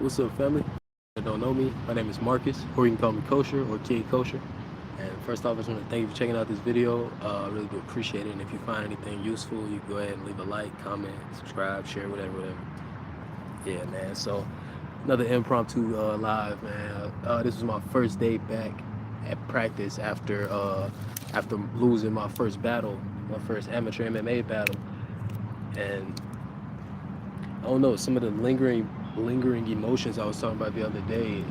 What's up, family? That don't know me, my name is Marcus, or you can call me Kosher or Kid Kosher. And first off, I just want to thank you for checking out this video. I really do appreciate it. And if you find anything useful, you can go ahead and leave a like, comment, subscribe, share, whatever. Yeah, man. So another impromptu live, man. This was my first day back at practice after losing my first battle, my first amateur MMA battle, and I don't know, some of the lingering emotions I was talking about the other day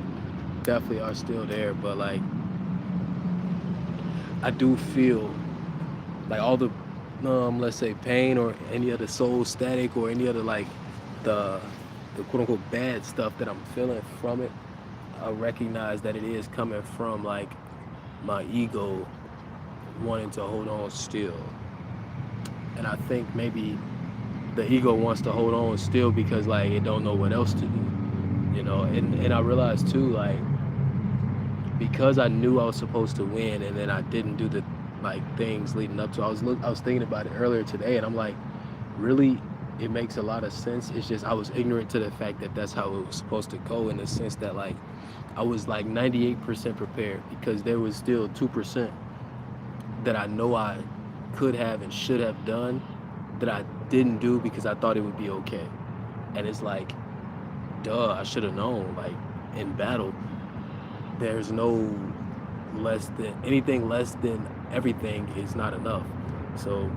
definitely are still there. But like, I do feel like all the let's say pain or any other soul static or any other like the quote unquote bad stuff that I'm feeling from it, I recognize that it is coming from like my ego wanting to hold on still. And I think maybe the ego wants to hold on still because like it don't know what else to do, you know. And I realized too, like, because I knew I was supposed to win and then I didn't do the like things leading up to I was thinking about it earlier today, and I'm like, really, it makes a lot of sense. It's just I was ignorant to the fact that that's how it was supposed to go, in the sense that like I was like 98% prepared because there was still 2% that I know I could have and should have done that I didn't do because I thought it would be okay. And it's like, duh, I should have known. Like, in battle, there's no anything less than everything is not enough. So,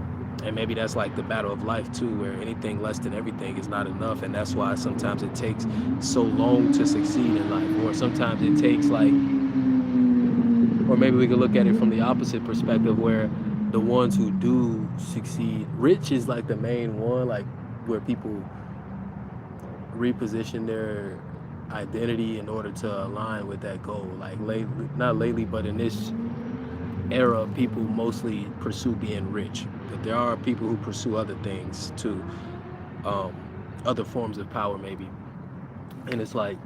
and maybe that's like the battle of life too, where anything less than everything is not enough. And that's why sometimes it takes so long to succeed in life, or sometimes it takes like, or maybe we could look at it from the opposite perspective, where the ones who do succeed, rich is like the main one, like where people reposition their identity in order to align with that goal. Like not lately, but in this era, people mostly pursue being rich. But there are people who pursue other things too, other forms of power maybe. And it's like,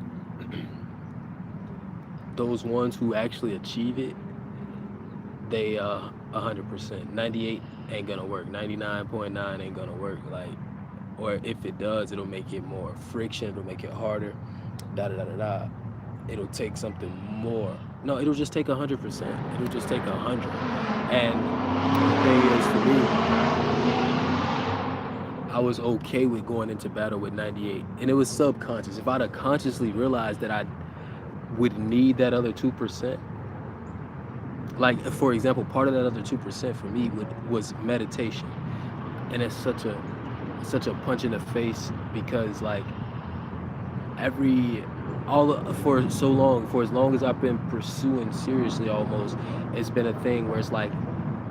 those ones who actually achieve it, they 100%. 98 ain't gonna work. 99.9 ain't gonna work. Like, or if it does, it'll make it more friction. It'll make it harder. It'll take something more. No, it'll just take 100%. It'll just take 100. And the thing is, for me, I was okay with going into battle with 98, and it was subconscious. If I'd have consciously realized that I would need that other 2%. Like, for example, part of that other 2% for me was meditation. And it's such a punch in the face, because like for as long as I've been pursuing seriously, almost, it's been a thing where it's like,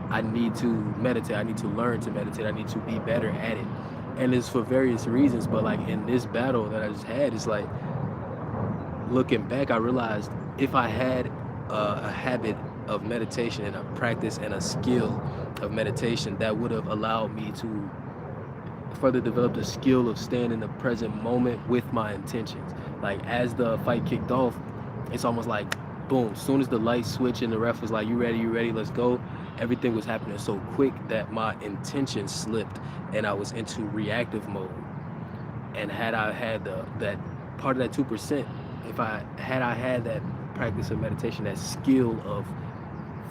I need to meditate, I need to learn to meditate, I need to be better at it. And it's for various reasons, but like in this battle that I just had, it's like, looking back, I realized if I had a habit of meditation and a practice and a skill of meditation, that would have allowed me to further develop the skill of staying in the present moment with my intentions. Like, as the fight kicked off, it's almost like, boom, as soon as the light switched and the ref was like, you ready, let's go, everything was happening so quick that my intention slipped and I was into reactive mode. And had I had that part of that 2%, if I had that practice of meditation, that skill of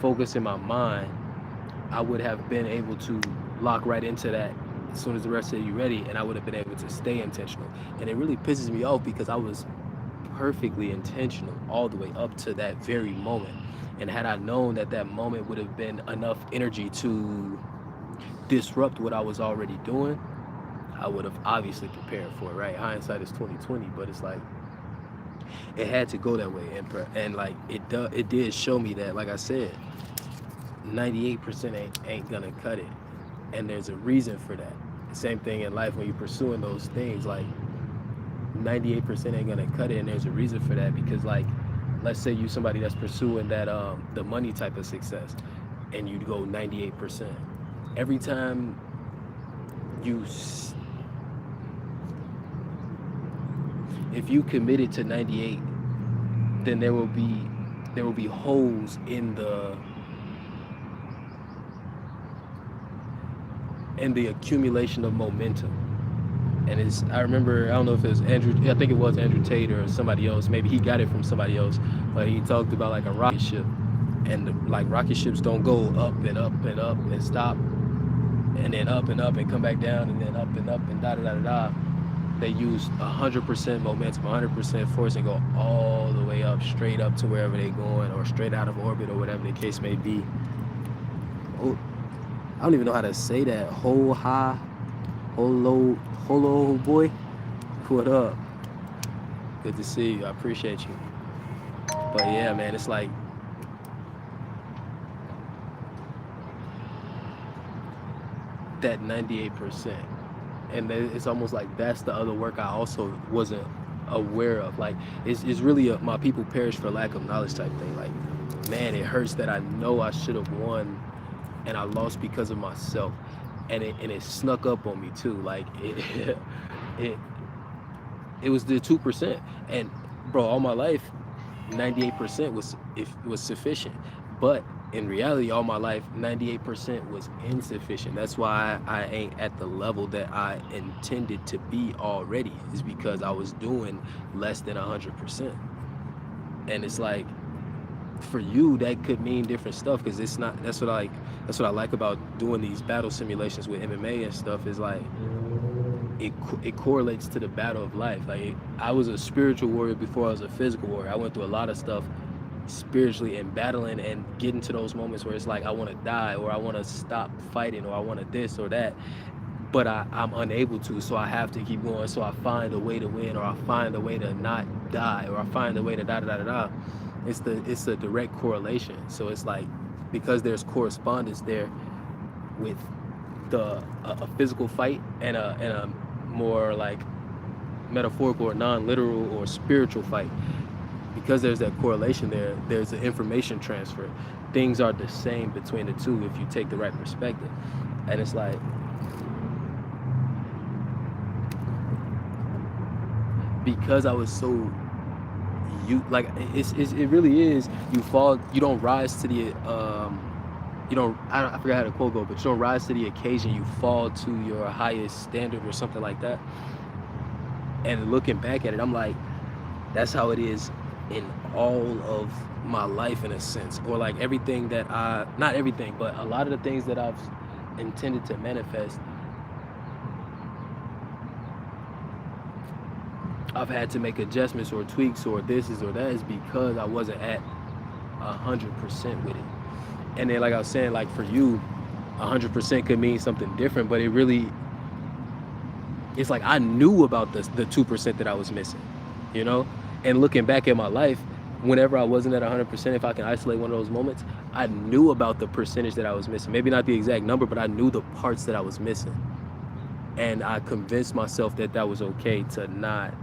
focusing my mind, I would have been able to lock right into that as soon as the rest said you ready, and I would have been able to stay intentional. And it really pisses me off because I was perfectly intentional all the way up to that very moment. And had I known that that moment would have been enough energy to disrupt what I was already doing, I would have obviously prepared for it, right? Hindsight is 20/20, but it's like, it had to go that way. And like, it did show me that, like I said, 98% ain't gonna cut it, and there's a reason for that. Same thing in life, when you're pursuing those things, like 98% ain't gonna cut it, and there's a reason for that. Because like, let's say you somebody that's pursuing that the money type of success, and you go 98%. Every time if you committed to 98, then there will be holes in the accumulation of momentum. And I remember, I don't know if it was Andrew, I think it was Andrew Tate or somebody else. Maybe he got it from somebody else, but he talked about like a rocket ship, and like rocket ships don't go up and up and up and stop, and then up and up and come back down, and then up and da da da da da. They use 100% momentum, 100% force, and go all the way up, straight up to wherever they're going, or straight out of orbit, or whatever the case may be. Oh, I don't even know how to say that. Holo boy. What up? Good to see you. I appreciate you. But yeah, man, it's like that 98%. And it's almost like that's the other work I also wasn't aware of. Like, it's really my people perish for lack of knowledge type thing. Like, man, it hurts that I know I should have won and I lost because of myself. And it snuck up on me too. Like, it was the 2%. And bro, all my life, 98% was sufficient. But in reality, all my life, 98% was insufficient. That's why I ain't at the level that I intended to be already, is because I was doing less than 100%. And it's like, for you, that could mean different stuff, because it's not, that's what I like about doing these battle simulations with MMA and stuff, is like, it correlates to the battle of life. Like, I was a spiritual warrior before I was a physical warrior. I went through a lot of stuff spiritually and battling and getting to those moments where it's like, I want to die, or I want to stop fighting, or I want to this or that, but I'm unable to, so I have to keep going. So I find a way to win, or I find a way to not die, or I find a way to da da da da da. It's a direct correlation. So it's like, because there's correspondence there with a physical fight and a more like metaphorical or non-literal or spiritual fight, because there's that correlation there, there's an information transfer. Things are the same between the two if you take the right perspective. And it's like, because I was so, it really is, you fall, you don't rise to the I forgot how the quote go, but you don't rise to the occasion, you fall to your highest standard, or something like that. And looking back at it, I'm like, that's how it is in all of my life, in a sense. Or like everything that not everything, but a lot of the things that I've intended to manifest, I've had to make adjustments or tweaks or this is or that, is because I wasn't at 100% with it. And then, like I was saying, like for you, 100% could mean something different, but it really, it's like I knew about the 2% that I was missing, you know? And looking back at my life, whenever I wasn't at 100%, if I can isolate one of those moments, I knew about the percentage that I was missing. Maybe not the exact number, but I knew the parts that I was missing. And I convinced myself that that was okay to not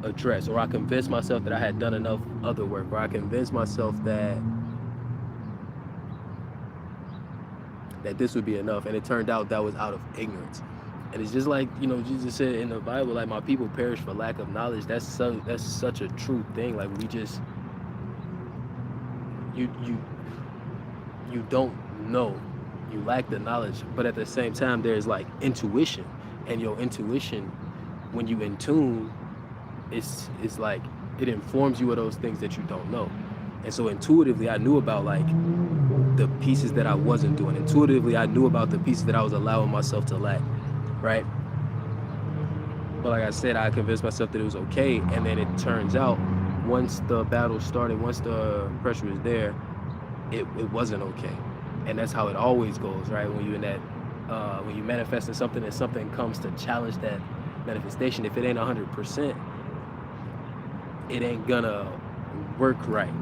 address, or I convinced myself that I had done enough other work, or I convinced myself that this would be enough. And it turned out that was out of ignorance. And it's just like, you know, Jesus said in the Bible, like, my people perish for lack of knowledge. That's such a true thing. Like, we just, you don't know, you lack the knowledge. But at the same time, there's like intuition, and your intuition, when you in tune, it's like it informs you of those things that you don't know. And so intuitively, I knew about like the pieces that I wasn't doing. Intuitively, I knew about the pieces that I was allowing myself to lack, right? But like I said, I convinced myself that it was okay. And then it turns out, once the battle started, once the pressure was there, it wasn't okay. And that's how it always goes, right? When you're in that, when you manifest in something and something comes to challenge that manifestation, if it ain't 100%, it ain't gonna work right.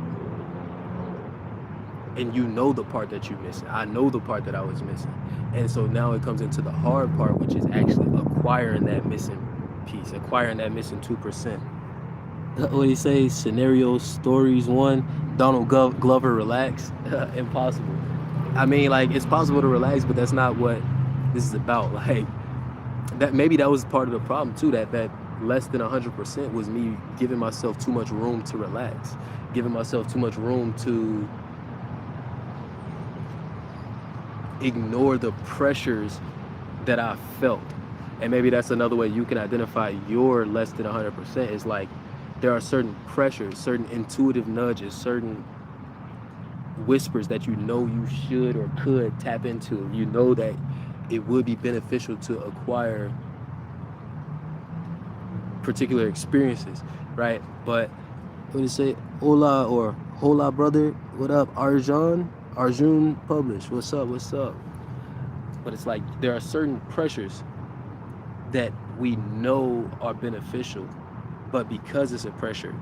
And you know the part that you're missing. I know the part that I was missing. And so now it comes into the hard part, which is actually acquiring that missing piece, acquiring that missing 2%. What do you say? Scenario stories 1, Donald Glover, relax. Impossible. I mean, like, it's possible to relax, but that's not what this is about. Like, that maybe that was part of the problem too, that less than 100% was me giving myself too much room to relax, giving myself too much room to ignore the pressures that I felt. And maybe that's another way you can identify your less than 100%. Is like there are certain pressures, certain intuitive nudges, certain whispers that you know you should or could tap into. You know that it would be beneficial to acquire particular experiences, right? But what do you say? Hola or hola, brother. What up, Arjun? Arjun Publish. What's up? What's up? But it's like there are certain pressures that we know are beneficial, but because it's a pressure,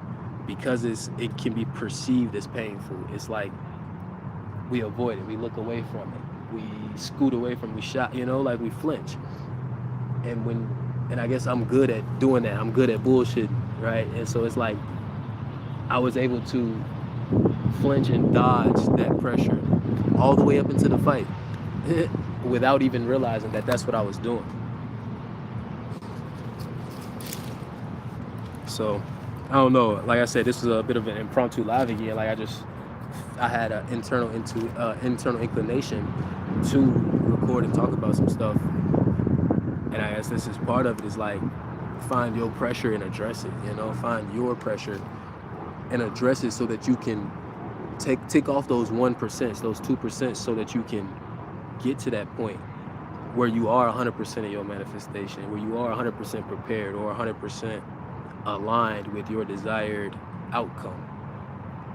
because it can be perceived as painful, it's like we avoid it, we look away from it, we scoot away from it, we shot, like we flinch. And I guess I'm good at doing that. I'm good at bullshit, right? And so it's like I was able to flinch and dodge that pressure all the way up into the fight without even realizing that that's what I was doing. So I don't know. Like I said, this was a bit of an impromptu live again. Like I had an internal inclination to record and talk about some stuff. And I guess this is part of it, is like find your pressure and address it, find your pressure and address it so that you can tick off those 1%, those 2%, so that you can get to that point where you are 100% of your manifestation, where you are 100% prepared or 100% aligned with your desired outcome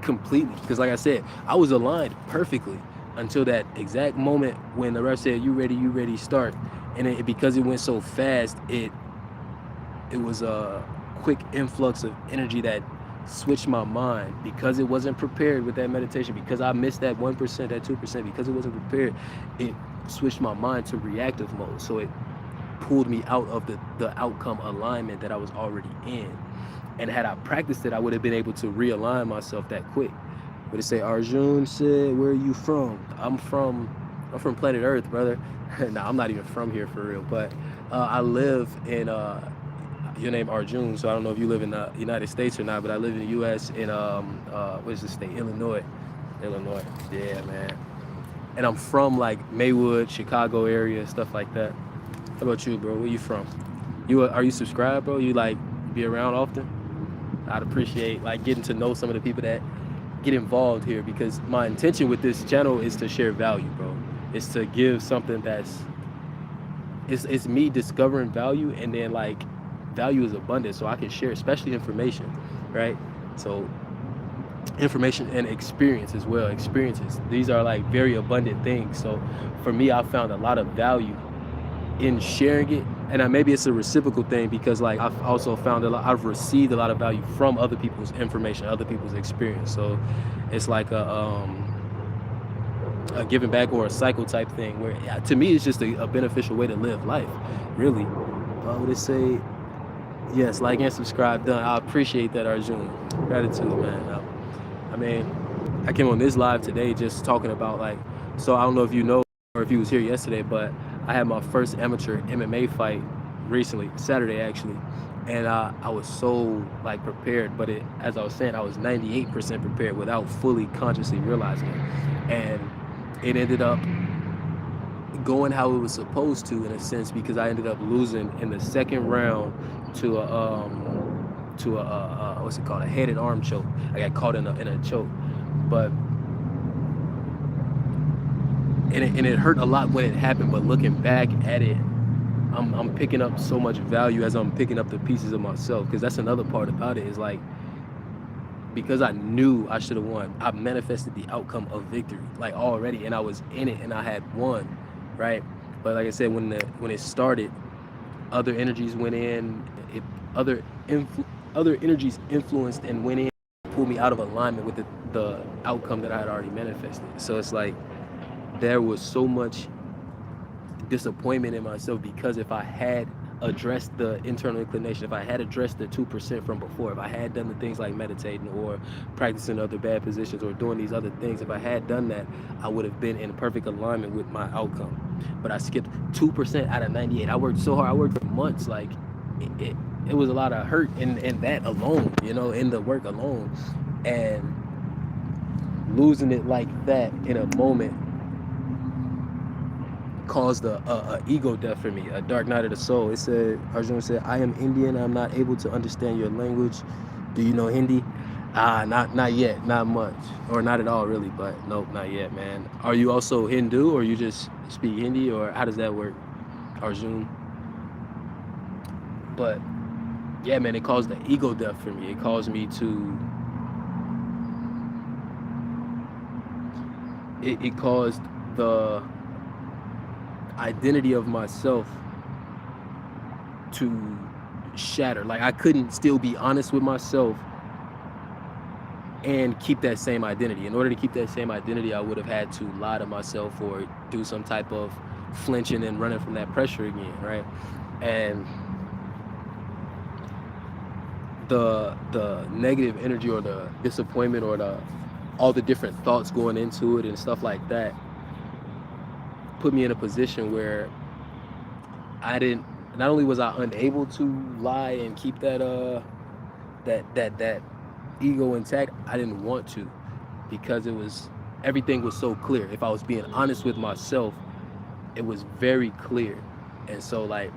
completely. Because like I said, I was aligned perfectly until that exact moment when the ref said, you ready, start. And because it went so fast, it was a quick influx of energy that switched my mind, because it wasn't prepared with that meditation, because I missed that 1%, that 2%, because it wasn't prepared, it switched my mind to reactive mode. So it pulled me out of the outcome alignment that I was already in. And had I practiced it, I would have been able to realign myself that quick. But it say, Arjun said, where are you from? I'm from planet Earth, brother. Nah, I'm not even from here for real, but I live in your name Arjun, so I don't know if you live in the United States or not, but I live in the U.S. in what is the state? Illinois. Yeah, man. And I'm from like Maywood, Chicago area, stuff like that. How about you, bro? Where you from? Are you subscribed, bro? You like be around often? I'd appreciate like getting to know some of the people that get involved here, because my intention with this channel is to share value, bro. It's to give something it's me discovering value, and then like value is abundant, so I can share, especially information, right? So information and experience as well. Experiences, these are like very abundant things. So for me, I found a lot of value in sharing it, and maybe it's a reciprocal thing, because like I've also found I've received a lot of value from other people's information, other people's experience. So it's like a giving back or a cycle type thing, where to me it's just a beneficial way to live life, really. Would it say yes, like and subscribe, done? I appreciate that, Arjun. Gratitude, man. I mean, I came on this live today just talking about like, so I don't know if you know or if you was here yesterday, but I had my first amateur MMA fight recently, Saturday actually, and I was so like prepared, but as I was saying, I was 98% prepared without fully consciously realizing it, and it ended up going how it was supposed to, in a sense, because I ended up losing in the second round to a what's it called, a head and arm choke. I got caught in a choke, but and it hurt a lot when it happened, but looking back at it, I'm picking up so much value as I'm picking up the pieces of myself, because that's another part about it, is like, because I knew I should have won, I manifested the outcome of victory like already, and I was in it and I had won, right? But like I said, when it started, other energies went in, other energies influenced and went in, pulled me out of alignment with the outcome that I had already manifested. So it's like there was so much disappointment in myself, because if I had addressed the internal inclination, if I had addressed the 2% from before, if I had done the things like meditating or practicing other bad positions or doing these other things, if I had done that, I would have been in perfect alignment with my outcome. But I skipped 2% out of 98. I worked so hard. I worked for months. Like it was a lot of hurt in that alone, in the work alone, and losing it like that in a moment caused a ego death for me, a dark night of the soul. It said, Arjuna said, I am Indian. I'm not able to understand your language. Do you know Hindi? Not yet, not much, or not at all, really. But nope, not yet, man. Are you also Hindu, or you just speak Hindi, or how does that work, Arjun? But yeah, man, it caused the ego death for me. It caused me to. It caused the identity of myself to shatter. Like I couldn't still be honest with myself and keep that same identity. In order to keep that same identity, I would have had to lie to myself or do some type of flinching and running from that pressure again, right? And the negative energy or the disappointment or all the different thoughts going into it and stuff like that put me in a position where not only was I unable to lie and keep that ego intact, I didn't want to, because everything was so clear. If I was being honest with myself, it was very clear. And so like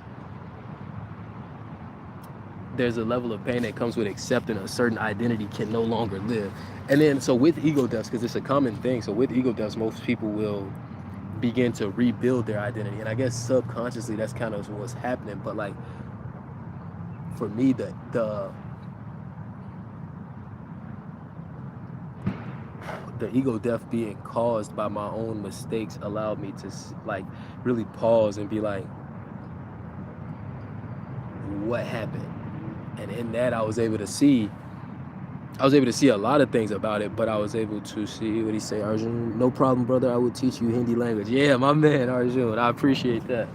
there's a level of pain that comes with accepting a certain identity can no longer live. And then so with ego deaths, because it's a common thing, so with ego deaths most people will begin to rebuild their identity, and I guess subconsciously that's kind of what's happening. But like for me, the ego death being caused by my own mistakes allowed me to like really pause and be like, what happened? And in that I was able to see a lot of things about it, but I was able to see what he say, Arjun, no problem, brother, I will teach you Hindi language. Yeah, my man, Arjun, I appreciate that.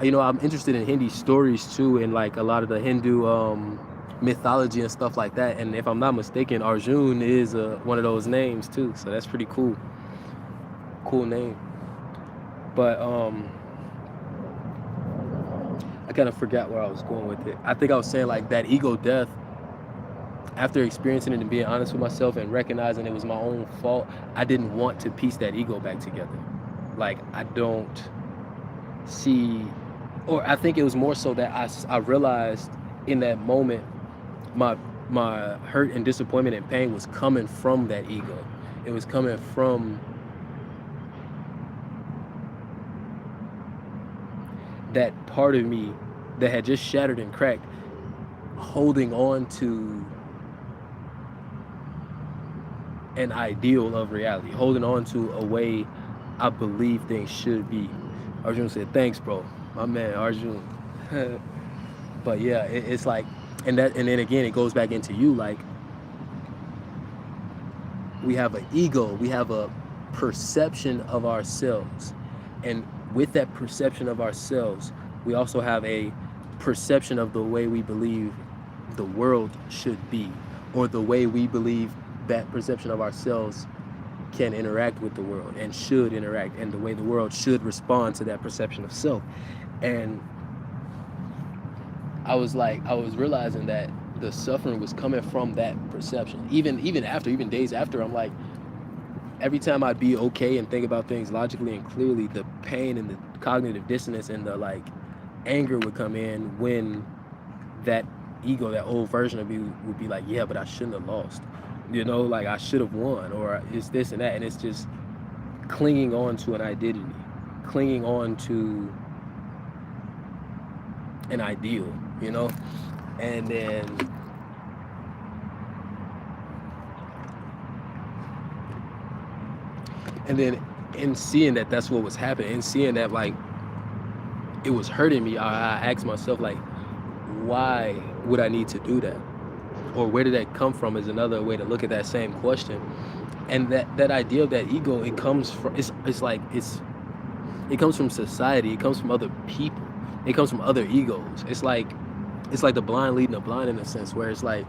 You know, I'm interested in Hindi stories too, and like a lot of the Hindu mythology and stuff like that. And if I'm not mistaken, Arjun is one of those names too, so that's pretty cool. Cool name. But I kind of forgot where I was going with it. I think I was saying like that ego death, after experiencing it and being honest with myself and recognizing it was my own fault, I didn't want to piece that ego back together. Like I don't see, or I think it was more so that I realized in that moment my hurt and disappointment and pain was coming from that ego. It was coming from that part of me that had just shattered and cracked, holding on to an ideal of reality, holding on to a way I believe things should be. Arjun said, thanks, bro. My man, Arjun. But yeah, it's like, and then again, it goes back into you, like, we have an ego, we have a perception of ourselves. And with that perception of ourselves, we also have a perception of the way we believe the world should be, or the way we believe that perception of ourselves can interact with the world and should interact, and the way the world should respond to that perception of self. And I was realizing that the suffering was coming from that perception. Even days after, I'm like, every time I'd be okay and think about things logically and clearly, the pain and the cognitive dissonance and the like anger would come in when that ego, that old version of me would be like, yeah, but I shouldn't have lost. You know, like I should have won, or it's this and that. And it's just clinging on to an identity, clinging on to an ideal, you know? And then in seeing that that's what was happening, and seeing that like it was hurting me, I asked myself, like, why would I need to do that? Or where did that come from is another way to look at that same question. And that idea of that ego, it comes from, it comes from society, it comes from other people, it comes from other egos. It's like the blind leading the blind, in a sense, where it's like,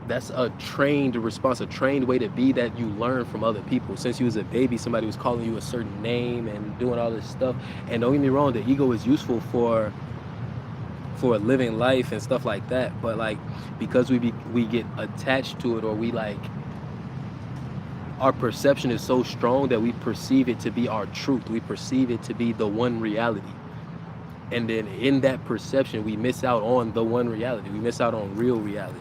that's a trained response, a trained way to be that you learn from other people. Since you was a baby, somebody was calling you a certain name and doing all this stuff. And don't get me wrong, the ego is useful for living life and stuff like that. But like, because we get attached to it, or we like our perception is so strong that we perceive it to be our truth. We perceive it to be the one reality. And then in that perception, we miss out on the one reality. We miss out on real reality.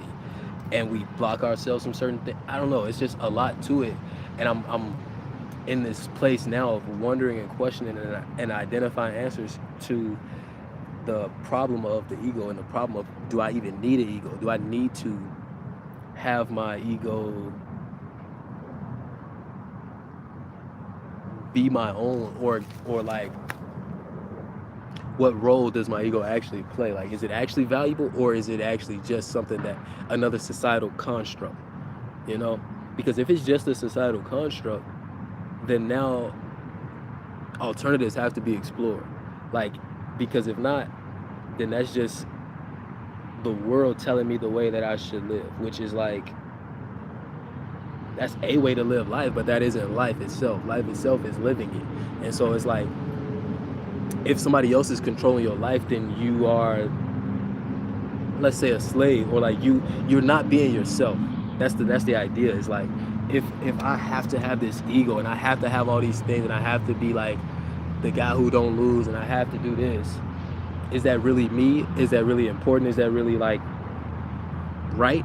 And we block ourselves from certain things. I don't know. It's just a lot to it. And I'm in this place now of wondering and questioning and identifying answers to the problem of the ego and the problem of, do I even need an ego? Do I need to have my ego be my own, or like, what role does my ego actually play? Like, is it actually valuable, or is it actually just something that another societal construct, you know? Because if it's just a societal construct, then now alternatives have to be explored. Like, because if not, then that's just the world telling me the way that I should live, which is like, that's a way to live life, but that isn't life itself. Life itself is living it. And so it's like, if somebody else is controlling your life, then you are, let's say, a slave, or like you're not being yourself. That's the idea. It's like, if I have to have this ego, and I have to have all these things, and I have to be like the guy who don't lose, and I have to do this, is that really me? Is that really important? Is that really like right?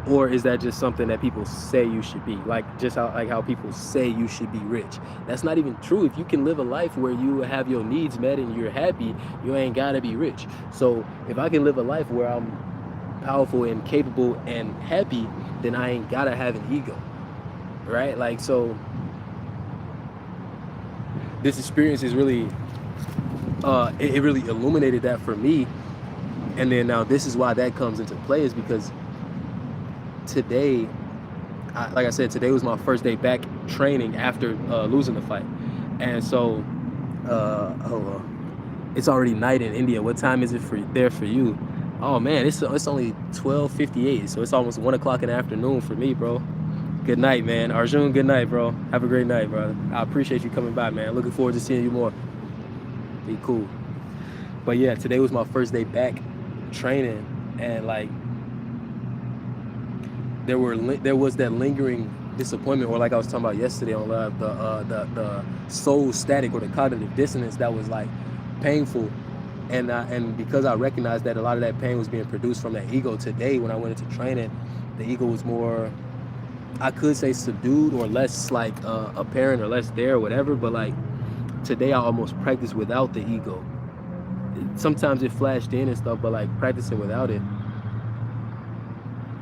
Or is that just something that people say you should be? Like, just how people say you should be rich. That's not even true. If you can live a life where you have your needs met and you're happy, you ain't gotta be rich. So if I can live a life where I'm powerful and capable and happy, then I ain't gotta have an ego, right? Like, so this experience is really, it really illuminated that for me. And then now this is why that comes into play, is because today, like I said, today was my first day back training after losing the fight. And so, it's already night in India. What time is it there for you? Oh man, it's only 12:58, so it's almost 1 o'clock in the afternoon for me, bro. Good night, man. Arjun, good night, bro. Have a great night, brother. I appreciate you coming by, man. Looking forward to seeing you more. Be cool. But yeah, today was my first day back training, and like, there was that lingering disappointment, or like I was talking about yesterday on live, the soul static, or the cognitive dissonance that was like painful. And because I recognized that a lot of that pain was being produced from that ego, today when I went into training, the ego was more, I could say, subdued, or less like apparent, or less there, or whatever. But like, today I almost practiced without the ego. Sometimes it flashed in and stuff, but like practicing without it.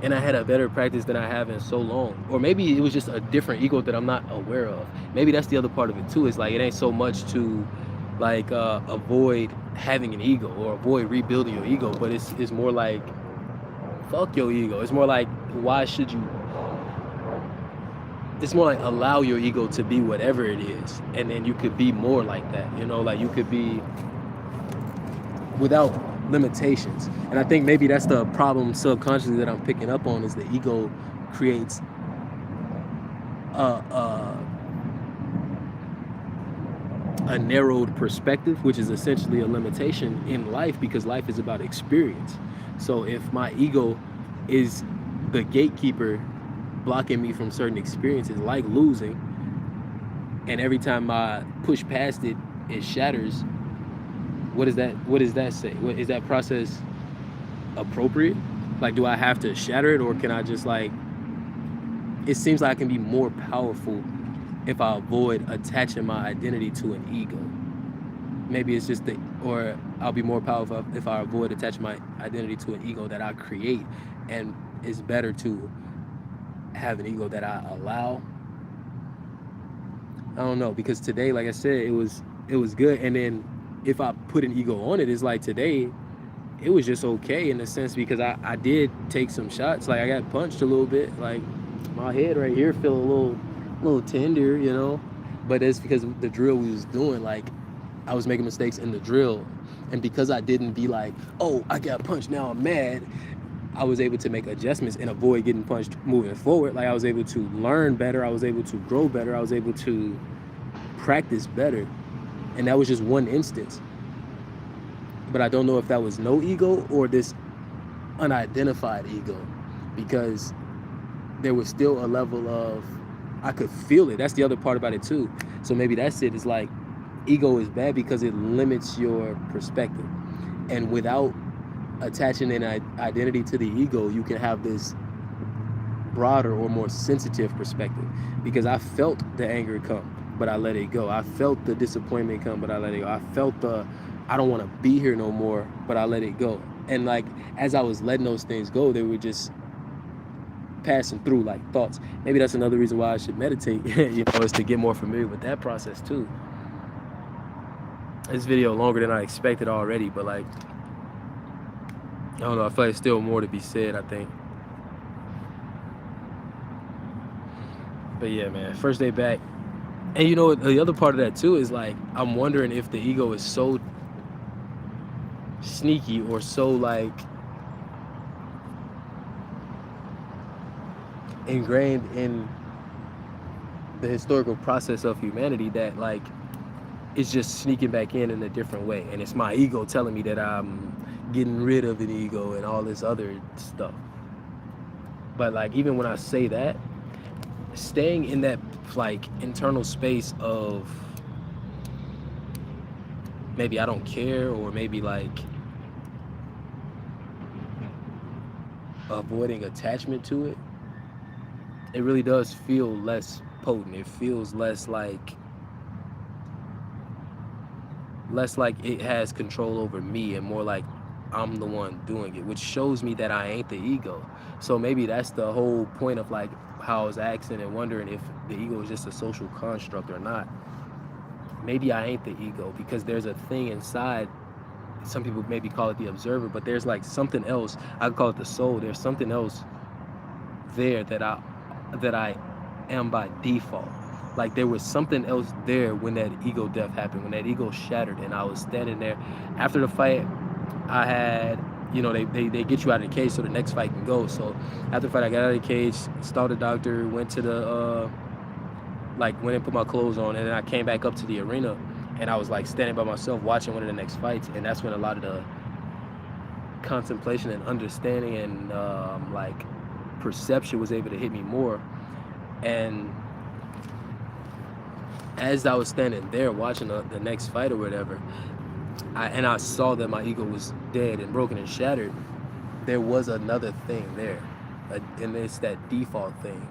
And I had a better practice than I have in so long. Or maybe it was just a different ego that I'm not aware of. Maybe that's the other part of it too. It's like, it ain't so much to like avoid having an ego, or avoid rebuilding your ego, but it's more like, fuck your ego. It's more like, why should you? It's more like, allow your ego to be whatever it is, and then you could be more like that. You know, like, you could be without limitations. And I think maybe that's the problem subconsciously that I'm picking up on, is the ego creates a narrowed perspective, which is essentially a limitation in life, because life is about experience. So if my ego is the gatekeeper blocking me from certain experiences, like losing, and every time I push past it, it shatters, what does that say? Is that process appropriate? Like, do I have to shatter it, or can I just like, it seems like I can be more powerful if I avoid attaching my identity to an ego. Maybe it's just or I'll be more powerful if I avoid attaching my identity to an ego that I create, and it's better to have an ego that I allow. I don't know, because today, like I said, it was good. And then if I put an ego on it, it's like today, it was just okay in a sense, because I did take some shots. Like, I got punched a little bit. Like, my head right here feel a little tender, you know. But it's because the drill we was doing, like, I was making mistakes in the drill. And because I didn't be like, oh, I got punched, now I'm mad, I was able to make adjustments and avoid getting punched moving forward. Like, I was able to learn better. I was able to grow better. I was able to practice better. And that was just one instance. But I don't know if that was no ego or this unidentified ego, because there was still a level of I could feel it. That's the other part about it too. So maybe that's it. It's like ego is bad because it limits your perspective. And without attaching an identity to the ego, you can have this broader or more sensitive perspective. Because I felt the anger come, but I let it go. I felt the disappointment come, but I let it go. I felt the I don't want to be here no more, but I let it go. And like as I was letting those things go, they were just passing through like thoughts. Maybe that's another reason why I should meditate, is to get more familiar with that process too. This video longer than I expected already, but like, I don't know, I feel like there's still more to be said, I think. But yeah, man, first day back. And the other part of that too is like, I'm wondering if the ego is so sneaky or so like ingrained in the historical process of humanity that like it's just sneaking back in a different way, and it's my ego telling me that I'm getting rid of an ego and all this other stuff. But like even when I say that, staying in that like internal space of maybe I don't care, or maybe like avoiding attachment to it, it really does feel less potent. It feels less like it has control over me and more like I'm the one doing it, which shows me that I ain't the ego. So maybe that's the whole point of like how I was asking and wondering if the ego is just a social construct or not. Maybe I ain't the ego because there's a thing inside. Some people maybe call it the observer, but there's like something else. I call it the soul. There's something else there that I am by default. Like there was something else there when that ego death happened, when that ego shattered, and I was standing there after the fight. I had, they get you out of the cage so the next fight can go. So after the fight, I got out of the cage, saw the doctor, went to the went and put my clothes on, and then I came back up to the arena, and I was like standing by myself watching one of the next fights, and that's when a lot of the contemplation and understanding and like perception was able to hit me more. And as I was standing there watching the next fight or whatever, I saw that my ego was dead and broken and shattered, there was another thing there, and it's that default thing.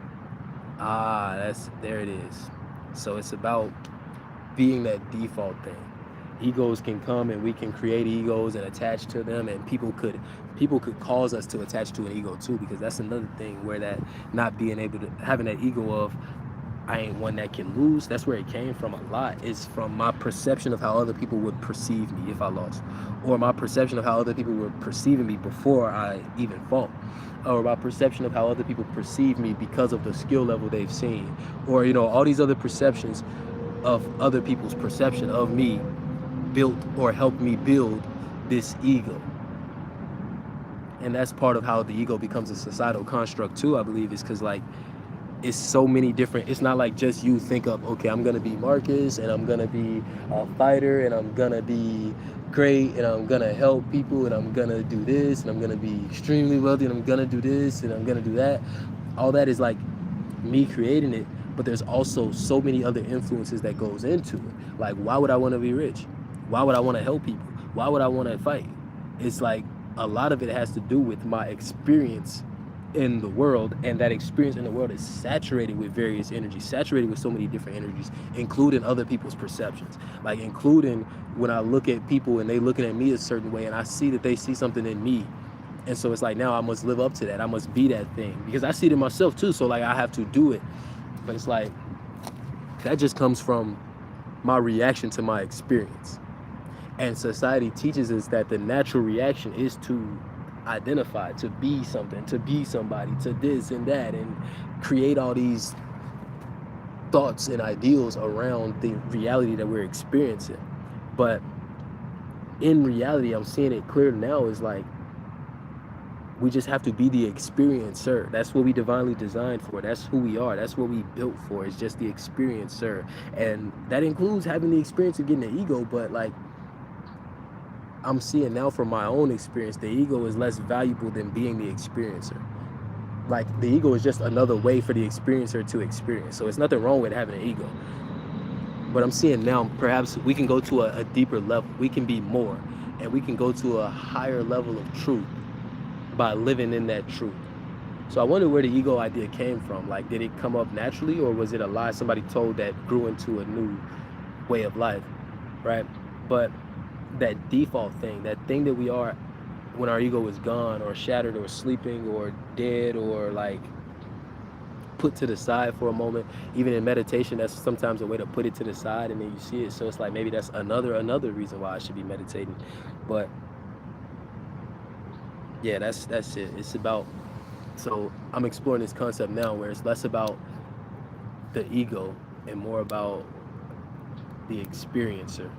There it is. So it's about being that default thing. Egos can come and we can create egos and attach to them, and people could cause us to attach to an ego too, because that's another thing where that not being able to having that ego of I ain't one that can lose. That's where it came from a lot. It's from my perception of how other people would perceive me if I lost, or my perception of how other people were perceiving me before I even fought, or my perception of how other people perceive me because of the skill level they've seen, or all these other perceptions of other people's perception of me built or helped me build this ego. And that's part of how the ego becomes a societal construct too, I believe, is because like it's so many different, it's not like just you think of, okay, I'm gonna be Marcus and I'm gonna be a fighter and I'm gonna be great and I'm gonna help people and I'm gonna do this and I'm gonna be extremely wealthy and I'm gonna do this and I'm gonna do that. All that is like me creating it, but there's also so many other influences that goes into it. Like, why would I want to be rich? Why would I want to help people? Why would I want to fight? It's like a lot of it has to do with my experience in the world, and that experience in the world is saturated with various energies, saturated with so many different energies, including other people's perceptions, like including when I look at people and they looking at me a certain way and I see that they see something in me, and so it's like now I must live up to that, I must be that thing, because I see it in myself too, so like I have to do it. But it's like that just comes from my reaction to my experience, and society teaches us that the natural reaction is to identify, to be something, to be somebody, to this and that, and create all these thoughts and ideals around the reality that we're experiencing. But in reality, I'm seeing it clear now, is like we just have to be the experiencer. That's what we divinely designed for. That's who we are. That's what we built for. It's just the experiencer, and that includes having the experience of getting an ego. But like I'm seeing now from my own experience, the ego is less valuable than being the experiencer. Like the ego is just another way for the experiencer to experience. So it's nothing wrong with having an ego. But I'm seeing now, perhaps we can go to a deeper level. We can be more, and we can go to a higher level of truth by living in that truth. So I wonder where the ego idea came from. Like, did it come up naturally, or was it a lie somebody told that grew into a new way of life, right? But that default thing, that thing that we are when our ego is gone or shattered or sleeping or dead or like put to the side for a moment, even in meditation, that's sometimes a way to put it to the side and then you see it. So it's like maybe that's another reason why I should be meditating. But yeah, that's it. It's about, so I'm exploring this concept now where it's less about the ego and more about the experiencer.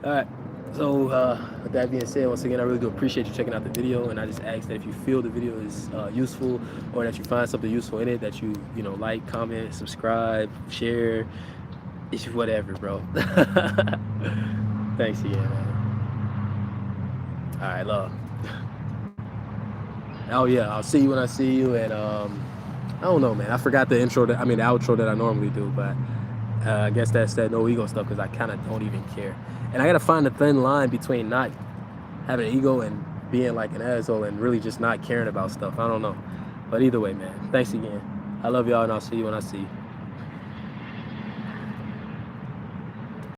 All right. So with that being said, once again, I really do appreciate you checking out the video, and I just ask that if you feel the video is useful, or that you find something useful in it, that you like, comment, subscribe, share, it's whatever, bro. Thanks again, man. All right, love. Oh yeah, I'll see you when I see you, and I don't know, man. I forgot the outro that I normally do, but I guess that's that no ego stuff because I kind of don't even care. And I gotta find a thin line between not having an ego and being like an asshole and really just not caring about stuff. I don't know. But either way, man, thanks again. I love y'all, and I'll see you when I see you.